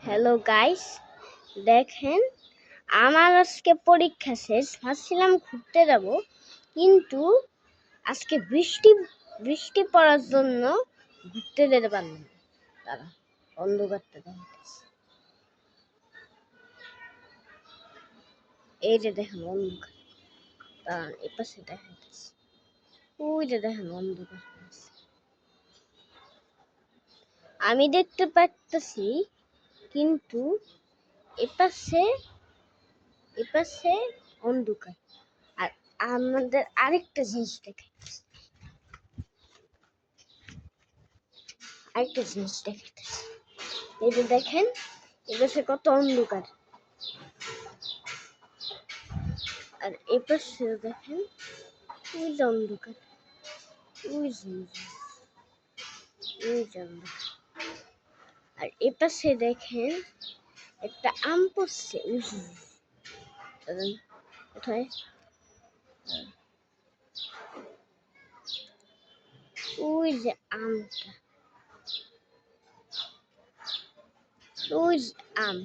Hello guys, দেখেন আমার আজকে পরীক্ষা শেষ। ভাবছিলাম ঘুরতে যাব, কিন্তু আজকে বৃষ্টি বৃষ্টি পড়ার জন্য ঘুরতে যেতে পারলাম না। তারা অন্ধকারটা দেখাইতেছে, এই যে দেখেন অন্ধকার, দাঁড়ান এই পাশে দেখাইতেছে, ওই যে দেখেন অন্ধকার আমি দেখতে পাচ্ছি, কিন্তু এপাশে এপাশে অন্ধকার। আর আমাদের আরেকটা জিনিস দেখাইতেছে, এই যে দেখেন এপাশে কত অন্ধকার, আর এপাশে দেখেন ওই যে অন্ধকার, ওই যে অন্ধকার। আর এপাশে দেখেন একটা আম পড়ছে, কোথায়, ওই যে আমটা, ওই যে আম।